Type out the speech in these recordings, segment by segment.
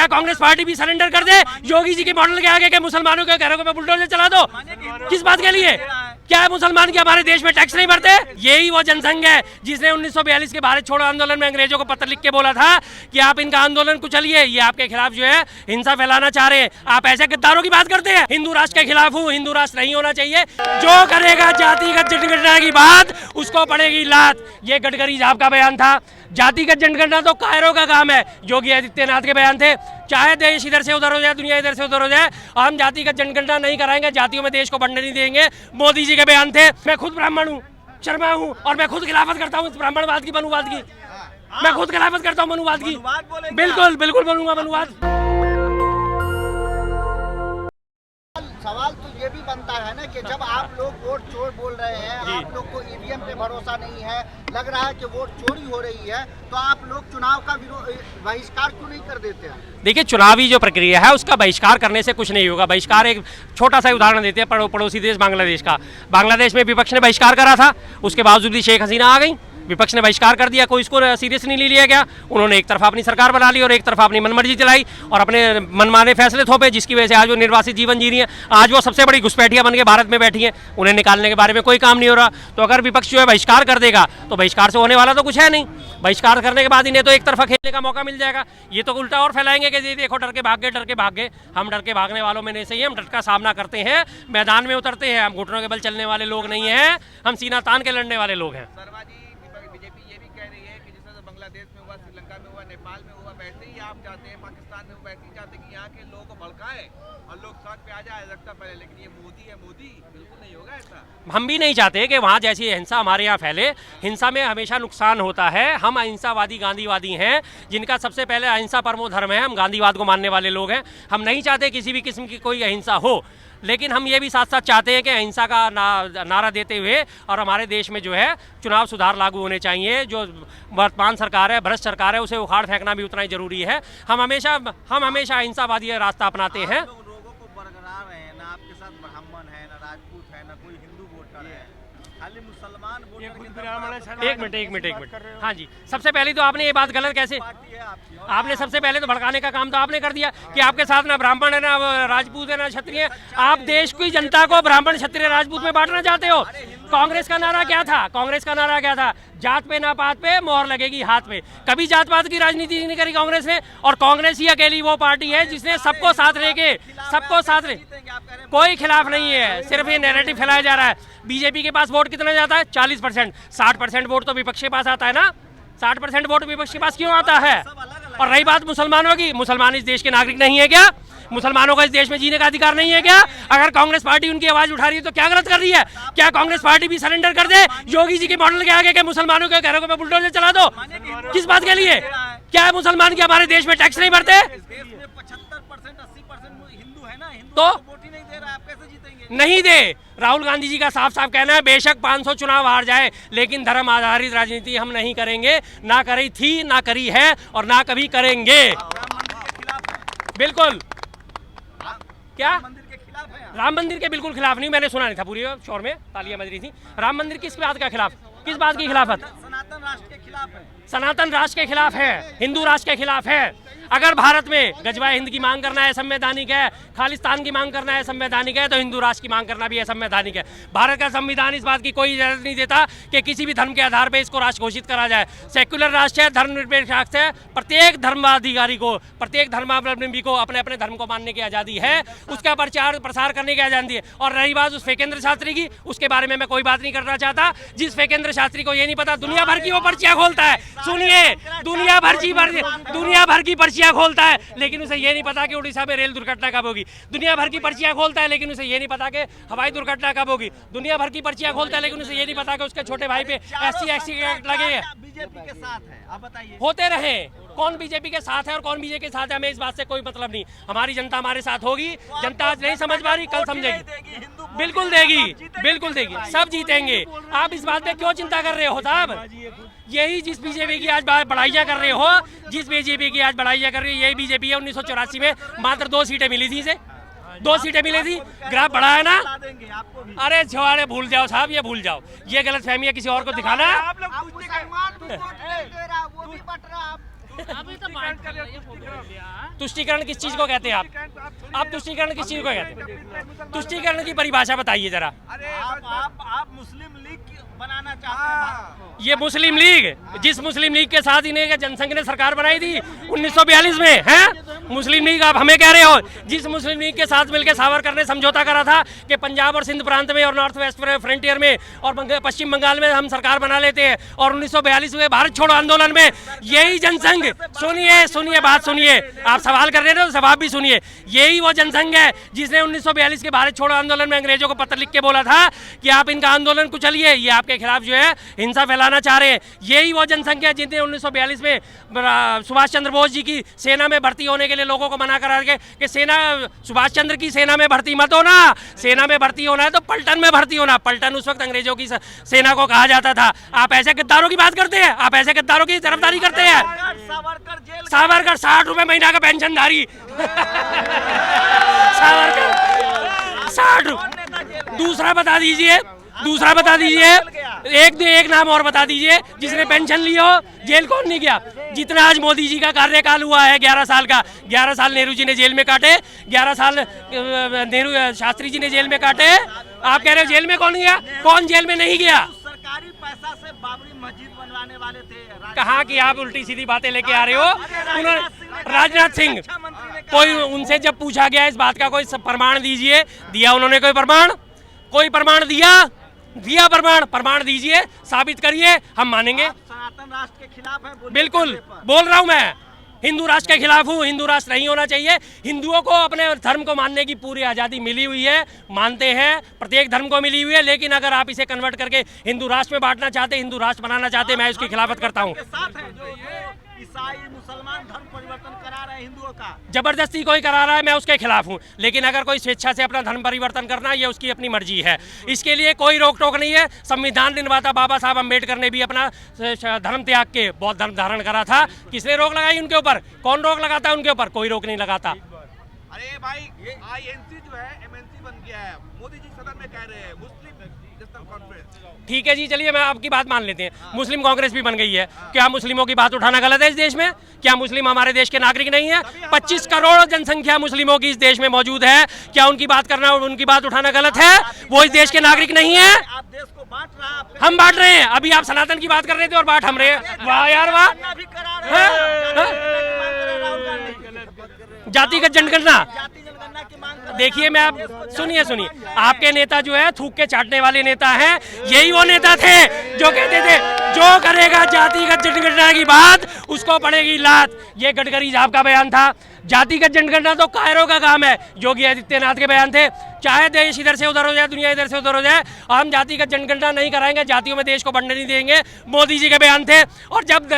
क्या कांग्रेस पार्टी भी सरेंडर कर दे योगी जी के मॉडल के आगे के मुसलमानों के घरों पे बुलडोजर चला दो? किस बात के लिए? क्या मुसलमान के हमारे देश में टैक्स नहीं भरते? यही वो जनसंघ है जिसने 1942 के भारत छोड़ो आंदोलन में अंग्रेजों को पत्र लिख के बोला था कि आप इनका आंदोलन कुचलिए, ये आपके खिलाफ जो है हिंसा फैलाना चाह रहे हैं। आप ऐसे गद्दारों की बात करते हैं। हिंदू राष्ट्र के खिलाफ हूँ, हिंदू राष्ट्र नहीं होना चाहिए। जो करेगा जातिगत जनगणना की बात उसको पड़ेगी लात। ये गडकरी साहब का बयान था। जातिगत जनगणना तो कायरों का काम है। योगी आदित्यनाथ के बयान थे, चाहे देश इधर से उधर हो जाए, दुनिया इधर से उधर हो जाए, हम जातिगत जनगणना नहीं कराएंगे, जातियों में देश को बढ़ने नहीं देंगे। मोदी जी के बयान थे। मैं खुद ब्राह्मण हूँ, शर्मा हूँ, और मैं खुद खिलाफत करता हूँ ब्राह्मणवाद की, मनुवाद की। मैं खुद खिलाफत करता हूँ मनुवाद की। बिल्कुल बिल्कुल बोलूंगा मनुवाद। सवाल तो ये भी बनता है ना कि जब आप लोग वोट चोर बोल रहे हैं, आप लोग को ईवीएम पे भरोसा नहीं है, लग रहा है कि वोट चोरी हो रही है, तो आप लोग चुनाव का बहिष्कार क्यों नहीं कर देते हैं? देखिए, चुनावी जो प्रक्रिया है उसका बहिष्कार करने से कुछ नहीं होगा। बहिष्कार एक छोटा सा उदाहरण देते हैं पड़ोसी देश बांग्लादेश का। बांग्लादेश में विपक्ष ने बहिष्कार करा था, उसके बावजूद भी शेख हसीना आ गई। विपक्ष ने बहिष्कार कर दिया, कोई इसको सीरियस नहीं लिया गया। उन्होंने एक तरफा अपनी सरकार बना ली और एक तरफा अपनी मनमर्जी चलाई और अपने मनमाने फैसले थोपे, जिसकी वजह से आज वो निर्वासित जीवन जी रही हैं। आज वो सबसे बड़ी घुसपैठिया बन के भारत में बैठी हैं। उन्हें निकालने के बारे में कोई काम नहीं हो रहा। तो अगर विपक्ष जो है बहिष्कार कर देगा तो बहिष्कार से होने वाला तो कुछ है नहीं। बहिष्कार करने के बाद इन्हें तो एक तरफा खेलने का मौका मिल जाएगा। ये तो उल्टा और फैलाएंगे कि देखो डर के भाग गए। हम डर के भागने वालों में नहीं सही है, हम डर का सामना करते हैं, मैदान में उतरते हैं। हम घुटनों के बल चलने वाले लोग नहीं हैं, हम सीना तान के लड़ने वाले लोग हैं। बीजेपी ये भी कह रही है कि जैसे बांग्लादेश में हुआ, श्रीलंका में हुआ, नेपाल में हुआ, वैसे ही आप चाहते हैं, पाकिस्तान में वैसे ही चाहते हैं कि यहाँ के लोगों को भड़काए और लोग सड़क पे आ जाए रखता पहले। लेकिन ये मोदी है, मोदी बिल्कुल नहीं होगा ऐसा। हम भी नहीं चाहते कि वहाँ जैसी हिंसा हमारे यहाँ फैले। हिंसा में हमेशा नुकसान होता है। हम अहिंसावादी गांधीवादी हैं, जिनका सबसे पहले अहिंसा परमो धर्म है। हम गांधीवाद को मानने वाले लोग हैं। हम नहीं चाहते किसी भी किस्म की कोई अहिंसा हो, लेकिन हम ये भी साथ साथ चाहते हैं कि अहिंसा का नारा देते हुए और हमारे देश में जो है चुनाव सुधार लागू होने चाहिए। जो वर्तमान सरकार है, भ्रष्ट सरकार है, उसे उखाड़ फेंकना भी उतना ही जरूरी है। हम हमेशा अहिंसावादी रास्ता अपनाते हैं। लोगों को बरकरार है ना, आपके साथ ब्राह्मण है ना, राजपूत है ना, कोई हिंदू वोटर है, खाली मुसलमान वोटर। एक मिनट। हाँ जी, सबसे पहले तो आपने ये बात गलत कैसे, आपने सबसे पहले तो भड़काने का काम तो आपने कर दिया कि आपके साथ ना ब्राह्मण है, ना राजपूत है, ना क्षत्रिय। आप देश की जनता को ब्राह्मण, क्षत्रिय, राजपूत में बांटना चाहते हो। कांग्रेस का नारा क्या था? जात पे ना पात पे मोहर लगेगी हाथ पे। कभी जात पात की राजनीति नहीं करी कांग्रेस ने। और कांग्रेस ही अकेली वो पार्टी है जिसने सबको साथ लेके कोई खिलाफ नहीं है। सिर्फ ये नैरेटिव फैलाया जा रहा है। बीजेपी के पास वोट कितना जाता है? 40%। 60% वोट तो विपक्ष के पास आता है ना। 60% वोट विपक्ष के पास क्यों आता है? और रही बात मुसलमानों की, मुसलमान इस देश के नागरिक नहीं है क्या? मुसलमानों का इस देश में जीने का अधिकार नहीं है क्या? अगर कांग्रेस पार्टी उनकी आवाज उठा रही है तो क्या गलत कर रही है? क्या कांग्रेस पार्टी भी सरेंडर कर दे योगी जी के मॉडल के आगे के मुसलमानों के घरों पे बुलडोजर चला दो? किस बात के लिए? क्या मुसलमान के हमारे देश में टैक्स नहीं भरते? 75% 80% हिंदू है ना, तो वोट ही नहीं दे रहा, आप कैसे जीतेंगे? नहीं दे। राहुल गांधी जी का साफ साफ कहना है, बेशक 500 चुनाव हार जाए लेकिन धर्म आधारित राजनीति हम नहीं करेंगे। ना करी थी, ना करी है और ना कभी करेंगे। बिल्कुल। क्या मंदिर के खिलाफ है? राम मंदिर के बिल्कुल खिलाफ नहीं। मैंने सुना नहीं था, पूरी शोर में तालियां बज रही थी। राम मंदिर किस बात का खिलाफ? किस बात की खिलाफत? सनातन राष्ट्र के खिलाफ है। सनातन राष्ट्र के खिलाफ है, हिंदू राष्ट्र के खिलाफ है। अगर भारत में गजवाए हिंद की मांग करना है संवैधानिक है, खालिस्तान की मांग करना है संवैधानिक है, तो हिंदू राष्ट्र की मांग करना भी है संवैधानिक है। भारत का संविधान इस बात की कोई इजाजत नहीं देता कि किसी भी धर्म के आधार पर इसको राष्ट्र घोषित करा जाए। सेक्युलर राष्ट्र है, धर्मनिरपेक्ष राष्ट्र है। प्रत्येक धर्माधिकारी को, प्रत्येक धर्मावलंबी को अपने अपने धर्म को मानने की आज़ादी है, उसका प्रचार प्रसार करने की आज़ादी है। और रही बात उस फेकेंद्र शास्त्री की, उसके बारे में मैं कोई बात नहीं करना चाहता। जिस फेकेंद्र शास्त्री को ये नहीं पता, दुनिया भर की वो पर्चियां खोलता है। सुनिए, दुनिया भर की पर्चियां खोलता है, लेकिन उसे ये नहीं पता कि उड़ीसा में रेल दुर्घटना कब होगी। दुनिया भर की पर्चियां खोलता है, लेकिन उसे ये नहीं पता कि हवाई दुर्घटना कब होगी। दुनिया भर की पर्चियां खोलता है, लेकिन उसे ये नहीं पता कि उसके छोटे भाई पे SC एक्ट लगे हैं। बीजेपी के साथ है, आप बताइए। होते रहे, कौन बीजेपी के साथ है और कौन बीजेपी के साथ है, हमें इस बात से कोई मतलब नहीं। हमारी जनता हमारे साथ होगी। जनता आज नहीं समझ पा रही, कल समझेगी। बिल्कुल देगी, सब जीतेंगे। आप इस बात पे क्यों चिंता कर रहे हो साहब? यही जिस बीजेपी की आज बढ़ाइयाँ कर रहे हो, यही बीजेपी है। 1984 में मात्र 2 सीटें मिली थी इसे, 2 सीटें मिली थी। ग्राफ बढ़ा है ना? अरे छवाड़े भूल जाओ साहब, ये भूल जाओ। ये गलत फहमी है किसी और को दिखाना। अभी तो बात कर रही है, फोटो ले लिया। तुष्टीकरण किस चीज को कहते हैं आप तुष्टीकरण किस चीज को कहते हैं? तुष्टीकरण की परिभाषा बताइए जरा। आप मुस्लिम लीग बनाना चाहते हैं? ये मुस्लिम लीग, जिस मुस्लिम लीग के साथ इन्हें जनसंघ ने सरकार बनाई थी 1942 में, है मुस्लिम लीग आप हमें कह रहे हो? जिस मुस्लिम लीग के साथ मिलकर सावरकर ने समझौता करा था कि पंजाब और सिंध प्रांत में और नॉर्थ वेस्ट फ्रंटियर में और पश्चिम बंगाल में हम सरकार बना लेते हैं, और 1942 में भारत छोड़ो आंदोलन में यही जनसंघ, सुनिए बात सुनिए, आप सवाल कर रहे थे तो जवाब भी सुनिए, यही वो जनसंघ है जिसने 1942 के भारत छोड़ो आंदोलन में अंग्रेजों को पत्र लिख के बोला था कि आप इनका आंदोलन कुचलिए, ये आपके खिलाफ जो है हिंसा फैलाना चाह रहे हैं। यही वो जनसंघ है जिसने 1942 में सुभाष चंद्र बोस जी की सेना में भर्ती होने के लिए लोगों को मना करा के कि सेना, सुभाष चंद्र की सेना में भर्ती मत होना, सेना में भर्ती होना है तो पलटन में भर्ती होना। पलटन उस वक्त अंग्रेजों की सेना को कहा जाता था। आप ऐसे गद्दारों की बात करते हैं, आप ऐसे गद्दारों की तरफदारी करते हैं। सावरकर 60 रुपए महीना का पेंशनधारी सावरकर 60। दूसरा बता दीजिए, एक नाम और बता दीजिए जिसने पेंशन ली हो, जेल कौन नहीं गया? जितना आज मोदी जी का कार्यकाल हुआ है 11 साल का, 11 साल नेहरू जी ने जेल में काटे, 11 साल नेहरू शास्त्री जी ने जेल में काटे। आप कह रहे हो जेल में कौन गया? कौन जेल में नहीं गया? सरकारी पैसा से बाबरी मस्जिद बनवाने वाले थे। कहाँ की आप उल्टी सीधी बातें लेके आ रहे हो? उन्होंने राजनाथ सिंह, कोई उनसे जब पूछा गया इस बात का कोई प्रमाण दीजिए, दिया उन्होंने कोई प्रमाण? कोई प्रमाण दिया प्रमाण दीजिए, साबित करिए, हम मानेंगे। सनातन राष्ट्र के खिलाफ है? बिल्कुल बोल रहा हूं मैं, हिंदू राष्ट्र के खिलाफ हूँ। हिंदू राष्ट्र नहीं होना चाहिए। हिंदुओं को अपने धर्म को मानने की पूरी आज़ादी मिली हुई है, मानते हैं, प्रत्येक धर्म को मिली हुई है, लेकिन अगर आप इसे कन्वर्ट करके हिंदू राष्ट्र में बांटना चाहते, हिंदू राष्ट्र बनाना चाहते, मैं उसकी खिलाफत करता हूँ। ईसाई मुसलमान धर्म परिवर्तन करा रहे हैं हिंदुओं का, जबरदस्ती कोई करा रहा है, मैं उसके खिलाफ हूँ। लेकिन अगर कोई स्वेच्छा से अपना धर्म परिवर्तन करना, ये उसकी अपनी मर्जी है, इसके लिए कोई रोक टोक नहीं है। संविधान निर्माता बाबा साहब अम्बेडकर ने भी अपना धर्म त्याग के बौद्ध धर्म धारण करा था। किसने रोक लगाई उनके ऊपर? कौन रोक लगाता है उनके ऊपर? कोई रोक नहीं लगाता। अरे भाई, ये आईएनसी जो है एमएनसी बन गया है, मोदी जी सदन में कह रहे हैं मुस्लिम नेशनल कॉन्फ्रेंस। ठीक है जी, चलिए मैं आपकी बात मान लेते हैं, मुस्लिम कांग्रेस भी बन गई है। क्या मुस्लिमों की बात उठाना गलत है इस देश में? क्या मुस्लिम हमारे देश के नागरिक नहीं है? 25 करोड़ जनसंख्या मुस्लिमों की इस देश में मौजूद है। क्या उनकी बात करना और उनकी बात उठाना गलत है? वो इस देश के नागरिक नहीं है। आप देश को बांट रहा है, हम बांट रहे हैं। अभी आप सनातन की बात कर रहे थे और बांट हम रहे हैं। वाह यार वाह। जातिगत जनगणना, देखिए मैं आप सुनिए, आपके नेता जो है थूक के चाटने वाले नेता हैं। यही वो नेता थे जो कहते थे जो करेगा जातिगत जनगणना की बात उसको पड़ेगी लात। ये गडकरी साहब का बयान था। जातिगत जनगणना तो कायरों का काम है। योगी आदित्यनाथ के बयान थे, चाहे देश इधर से उधर हो जाए, दुनिया इधर से उधर हो जाए, हम जातिगत जनगणना नहीं कराएंगे, जातियों में देश को बढ़ने नहीं देंगे। मोदी जी के बयान थे। और जब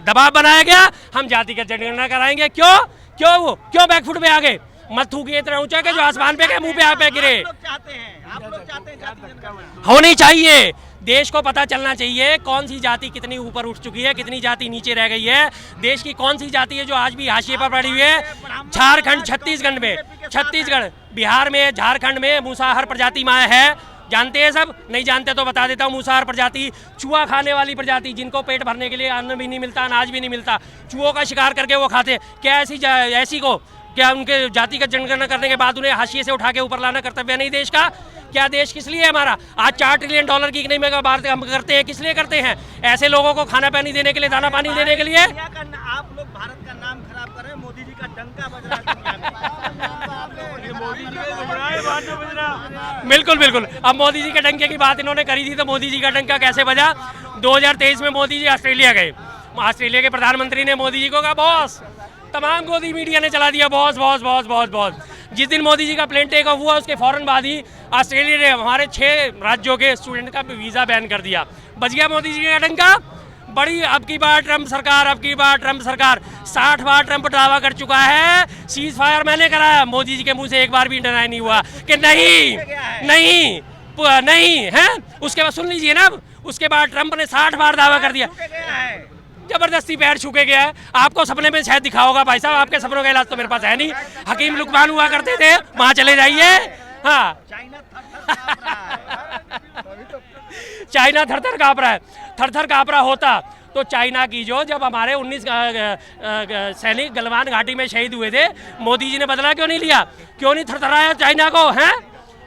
दबाव बनाया गया, हम जातिगत जनगणना कराएंगे। क्यों बैकफुट पे आ गए? मत थूकिए इतना ऊंचा कि जो आसमान पे के मुंह पे आप गिरे। आप लोग चाहते हैं जाति जनगणना होनी चाहिए। देश को पता चलना चाहिए कौन सी जाति कितनी ऊपर उठ चुकी है, कितनी जाति नीचे रह गई है। देश की कौन सी जाति है जो आज भी हाशिए पर पड़ी हुई है। झारखंड, छत्तीसगढ़ में, छत्तीसगढ़, बिहार में, झारखंड में मूसाहार प्रजाति माँ है। जानते हैं सब? नहीं जानते तो बता देता हूँ। मूसाहार प्रजाति, चूहा खाने वाली प्रजाति, जिनको पेट भरने के लिए अन्न भी नहीं मिलता, अनाज भी नहीं मिलता, चूहों का शिकार करके वो खाते हैं। क्या ऐसी को क्या उनके जातिगत जनगणना करने के बाद उन्हें हाशिए से उठा के ऊपर लाना कर्तव्य नहीं देश का? क्या देश किस लिए है हमारा? आज 4 ट्रिलियन डॉलर की इकनॉमी का बात हम करते हैं, किस लिए करते हैं? ऐसे लोगों को खाना पानी देने के लिए, दाना पानी देने के लिए। आप लोग भारत का नाम खराब कर रहे हैं। मोदी जी का डंका बज रहा है। बिल्कुल। अब मोदी जी के डंके की बात इन्होंने करी थी, तो मोदी जी का डंका कैसे बजा? 2023 में मोदी जी ऑस्ट्रेलिया गए। ऑस्ट्रेलिया के प्रधानमंत्री ने मोदी जी को कहा बॉस, तमाम गोदी मीडिया ने चला दिया बॉस। जिस दिन मोदी जी का प्लेन टेक ऑफ हुआ उसके फौरन बाद ही ऑस्ट्रेलिया ने हमारे 6 राज्यों के स्टूडेंट का वीज़ा बैन कर दिया। बच गया मोदी जी का डंका। बड़ी अब की बार ट्रंप सरकार 60 बार ट्रंप दावा कर चुका है सीज फायर मैंने कराया। मोदी जी के मुंह से एक बार भी डिनाई नहीं हुआ कि नहीं है। उसके बाद सुन लीजिए ना, उसके बाद ट्रंप ने 60 बार दावा कर दिया। जबरदस्ती पैर छूके गया है। आपको सपने में शायद दिखा होगा भाई साहब, आपके सपनों का इलाज तो मेरे पास है नहीं। हकीम लुकमान हुआ करते थे, वहां चले जाइए। हाँ, चाइना थर थर काँप रहा है। थर थर काँप रहा होता तो चाइना की जो जब हमारे 19 सैनिक गलवान घाटी में शहीद हुए थे, मोदी जी ने बदला क्यों नहीं लिया? क्यों नहीं थरथराया चाइना को? हैं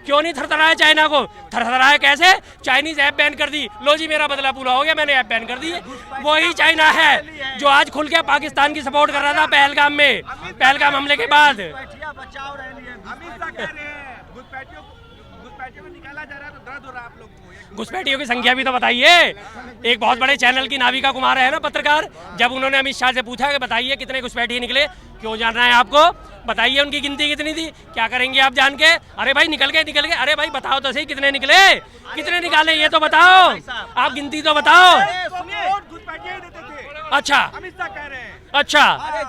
क्यों नहीं थरथराया चाइना को? थरथराया कैसे? चाइनीज ऐप बैन कर दी, लो जी मेरा बदला पूरा हो गया, मैंने ऐप बैन कर दी। वही चाइना है जो आज खुल के पाकिस्तान की सपोर्ट कर रहा था पहलगाम में, पहलगाम हमले के बाद। घुसपैठियों को निकाला जा रहा है तो दर्द हो रहा है आप लोग को। घुसपैठियों की संख्या भी तो बताइए। एक बहुत बड़े चैनल की नाविका कुमार है ना पत्रकार, जब उन्होंने अमित शाह से पूछा कि बताइए कितने घुसपैठिए निकले, क्यों जानना है आपको? बताइए उनकी गिनती कितनी थी, क्या करेंगे आप जान के? अरे भाई निकल गए, अरे भाई बताओ तो सही कितने निकले, कितने निकाले ये तो बताओ, आप गिनती तो बताओ। घुसपैठिए देते थे, अच्छा अमित शाह कह रहे हैं। अच्छा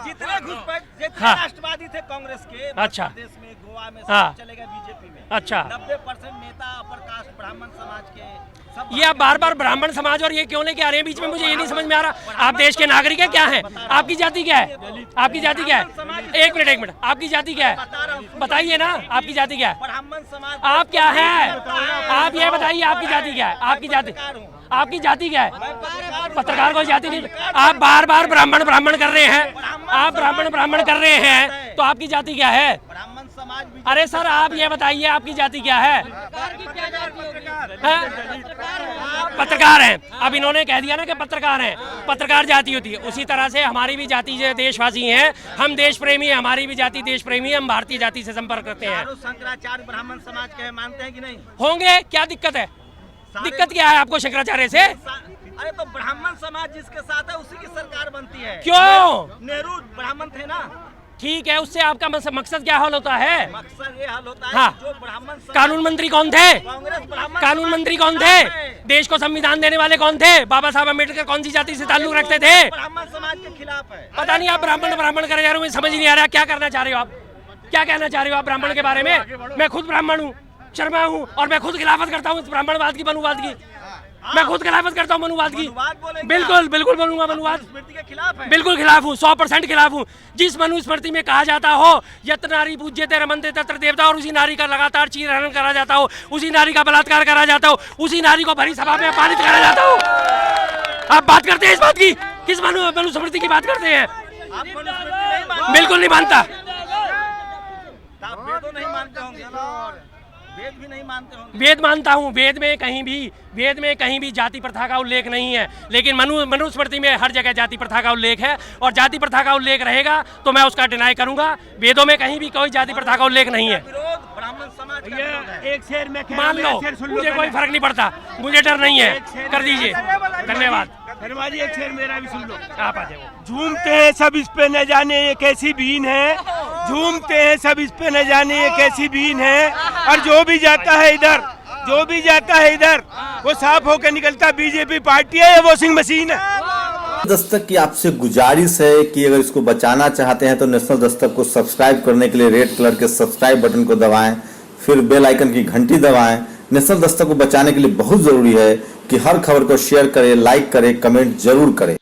जितने घुसपैठ हाँ। राष्ट्रवादी थे कांग्रेस के, अच्छा प्रदेश में, गोवा में हाँ। सब चले गए बीजेपी में। अच्छा 90% नेता अपर कास्ट ब्राह्मण समाज के सब। ये आप बार बार ब्राह्मण समाज और ये क्यों लेके आ रहे हैं बीच में? मुझे ये नहीं समझ में आ रहा। आप देश के नागरिक है क्या है? आपकी जाति क्या है? आपकी जाति क्या है? एक मिनट आपकी जाति क्या है? बताइए ना आपकी जाति क्या है? ब्राह्मण समाज आप क्या है? आप ये बताइए आपकी जाति क्या है? आपकी जाति क्या है? पत्रकार को जाति नहीं। आप बार बार ब्राह्मण कर रहे हैं, आप ब्राह्मण कर रहे हैं, तो आपकी जाति क्या है? ब्राह्मण समाज भी। अरे सर आप ये बताइए आपकी जाति क्या है? पत्रकार हैं। अब इन्होंने कह दिया ना कि पत्रकार हैं, पत्रकार जाति होती है। उसी तरह से हमारी भी जाति जो देशवासी हैं, हम देश प्रेमी हैं, हमारी भी जाति देश प्रेमी है, हम भारतीय जाति से संपर्क करते हैं। शंकराचार्य ब्राह्मण समाज के मानते हैं कि नहीं? होंगे, क्या दिक्कत है? दिक्कत क्या है आपको शंकराचार्य से? अरे तो ब्राह्मण समाज जिसके साथ है उसी की सरकार बनती है। क्यों? नेहरू ब्राह्मण थे ना। ठीक है, उससे आपका मकसद क्या हल होता है? मकसद ये हल होता है हाँ। जो ब्राह्मण समाज। कानून मंत्री कौन थे? कांग्रेस ब्राह्मण कानून मंत्री कौन थे? देश को संविधान देने वाले कौन थे? बाबा साहब अम्बेडकर कौन सी जाति से ताल्लुक रखते थे? ब्राह्मण समाज के खिलाफ है। पता नहीं आप ब्राह्मण कर जा रहे हो, समझ नहीं आ रहा क्या करना चाह रहे हो आप, क्या कहना चाह रहे हो आप ब्राह्मण के बारे में? मैं खुद ब्राह्मण हूँ, शर्मा हूँ, और मैं खुद खिलाफत करता हूँ ब्राह्मणवाद की, मनुवाद की। मैं खुद खिलाफत करता हूँ मनुवाद की। बिल्कुल बोलूंगा मनुवाद स्मृति के खिलाफ है। बिल्कुल खिलाफ हूँ, 100% खिलाफ हूँ। जिस मनुस्मृति में कहा जाता हो यत नारी पूज्यते रमन्ते तत्र देवता, और उसी नारी का लगातार चीरहरण करा जाता हो, उसी नारी का बलात्कार करा जाता हो, उसी नारी को भरी सभा में अपमानित करा जाता हो। आप बात करते हैं इस बात की? किस मनुस्मृति की बात करते हैं? आप मनुस्मृति नहीं मानते? बिल्कुल नहीं मानता। आप वेदों नहीं मानते होंगे, वेद भी नहीं मानते होंगे। वेद मानता हूँ, वेद में कहीं भी जाति प्रथा का उल्लेख नहीं है, लेकिन मनुस्मृति में हर जगह जाति प्रथा का उल्लेख है, और जाति प्रथा का उल्लेख रहेगा तो मैं उसका डिनाई करूंगा। वेदों में कहीं भी कोई जाति प्रथा का उल्लेख नहीं है। विरोध ब्राह्मण समाज का विरोध है। एक शेर में मान लो, मुझे कोई फर्क नहीं पड़ता, मुझे डर नहीं है, कर दीजिए। धन्यवाद। धन्यवाद जी, एक शेर मेरा भी सुन लो। आप आ जाओ। झूमते हैं सब इस पे न जाने ये कैसी बीन है, झूमते हैं सब इस पे न जाने ये कैसी बीन है, और जो भी जाता है इधर वो साफ होकर निकलता बीजेपी पार्टी है या वॉशिंग मशीन है। दस्तक की आपसे गुजारिश है कि अगर इसको बचाना चाहते हैं तो नेशनल दस्तक को सब्सक्राइब करने के लिए रेड कलर के सब्सक्राइब बटन को दबाएं, फिर बेल आइकन की घंटी दबाएं। नेशनल दस्तक को बचाने के लिए बहुत जरूरी है कि हर खबर को शेयर करें, लाइक करें, कमेंट जरूर करें।